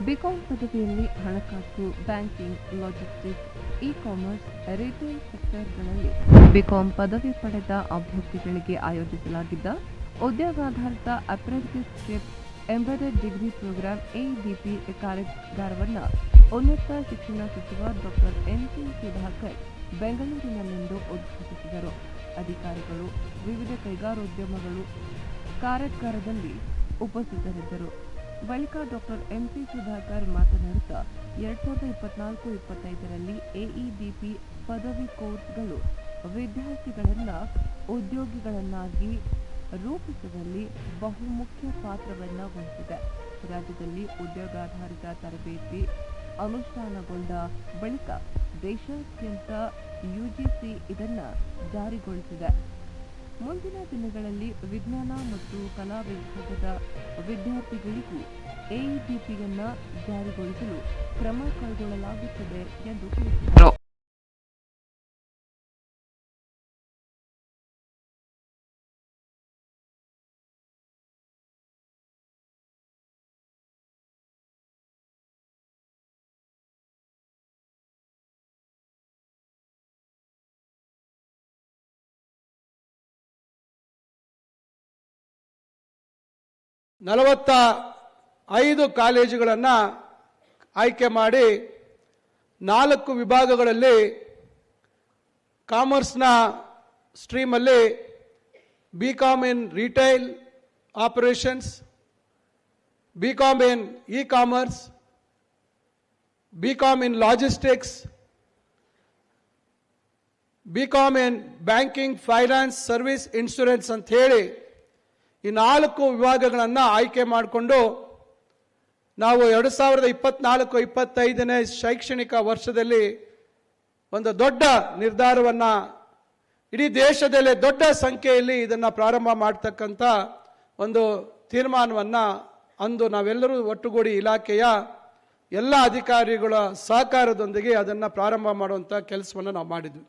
BCom ಪದವಿಯಲ್ಲಿ ಹಣಕಾಸು, banking, logistics, e-commerce, retail ಸೆಕ್ಟರ್ಗಳಲ್ಲಿ ಬಿಕಾಂ ಪದವಿ ಪಡೆದ ಅಭ್ಯರ್ಥಿಗಳಿಗೆ ಆಯೋಜಿಸಲಾಗಿದ್ದ ಉದ್ಯೋಗಾಧಾರಿತ apprenticeship embedded degree programme AEDP ಕಾರ್ಯಾಗಾರವನ್ನು ಉನ್ನತ ಶಿಕ್ಷಣ ಸಚಿವ ಡಾಕ್ಟರ್ ಎನ್.ಸಿ. ಸುಧಾಕರ್ ಬೆಂಗಳೂರಿನಲ್ಲಿಂದು ಉದ್ಘಾಟಿಸಿದರು. ಅಧಿಕಾರಿಗಳು, ವಿವಿಧ ಕೈಗಾರಿಕೋದ್ಯಮಗಳು ಕಾರ್ಯಾಗಾರದಲ್ಲಿ ಉಪಸ್ಥಿತರಿದ್ದರು. ಬಳಿಕ ಡಾಕ್ಟರ್ ಎಂ.ಸಿ. ಸುಧಾಕರ್ ಮಾತನಾಡುತ್ತಾ 2024-25ರಲ್ಲಿ ಎಇಡಿಪಿ ಪದವಿ ಕೋರ್ಸ್ಗಳು ವಿದ್ಯಾರ್ಥಿಗಳನ್ನು ಉದ್ಯೋಗಿಗಳನ್ನಾಗಿ ರೂಪಿಸುವಲ್ಲಿ ಬಹುಮುಖ್ಯ ಪಾತ್ರವನ್ನು ವಹಿಸಿದೆ. ರಾಜ್ಯದಲ್ಲಿ ಉದ್ಯೋಗಾಧಾರಿತ ತರಬೇತಿ ಅನುಷ್ಠಾನಗೊಂಡ ಬಳಿಕ ದೇಶಾದ್ಯಂತ ಯುಜಿಸಿ ಇದನ್ನು ಜಾರಿಗೊಳಿಸಿದೆ. ಮುಂದಿನ ದಿನಗಳಲ್ಲಿ ವಿಜ್ಞಾನ ಮತ್ತು ಕಲಾ ವಿಭಾಗದ ವಿದ್ಯಾರ್ಥಿಗಳಿಗೂ ಎಇಡಿಪಿಯನ್ನು ಜಾರಿಗೊಳಿಸಲು ಕ್ರಮ ಕೈಗೊಳ್ಳಲಾಗುತ್ತದೆ ಎಂದು ತಿಳಿಸಿದರು. ನಲವತ್ತೈದು ಕಾಲೇಜುಗಳನ್ನು ಆಯ್ಕೆ ಮಾಡಿ 4 ವಿಭಾಗಗಳಲ್ಲಿ ಕಾಮರ್ಸ್ನ ಸ್ಟ್ರೀಮಲ್ಲಿ BCom in retail operations, BCom in e-commerce, BCom in logistics, BCom in banking, finance, service, insurance ಅಂತ ಹೇಳಿ ಈ 4 ವಿಭಾಗಗಳನ್ನು ಆಯ್ಕೆ ಮಾಡಿಕೊಂಡು ನಾವು 2024-25ನೇ ಶೈಕ್ಷಣಿಕ ವರ್ಷದಲ್ಲಿ ಒಂದು ದೊಡ್ಡ ನಿರ್ಧಾರವನ್ನು, ಇಡೀ ದೇಶದಲ್ಲೇ ದೊಡ್ಡ ಸಂಖ್ಯೆಯಲ್ಲಿ ಇದನ್ನು ಪ್ರಾರಂಭ ಮಾಡ್ತಕ್ಕಂಥ ಒಂದು ತೀರ್ಮಾನವನ್ನು ಅಂದು ನಾವೆಲ್ಲರೂ ಒಟ್ಟುಗೂಡಿ ಇಲಾಖೆಯ ಎಲ್ಲ ಅಧಿಕಾರಿಗಳ ಸಹಕಾರದೊಂದಿಗೆ ಅದನ್ನು ಪ್ರಾರಂಭ ಮಾಡುವಂಥ ಕೆಲಸವನ್ನು ನಾವು ಮಾಡಿದ್ವಿ.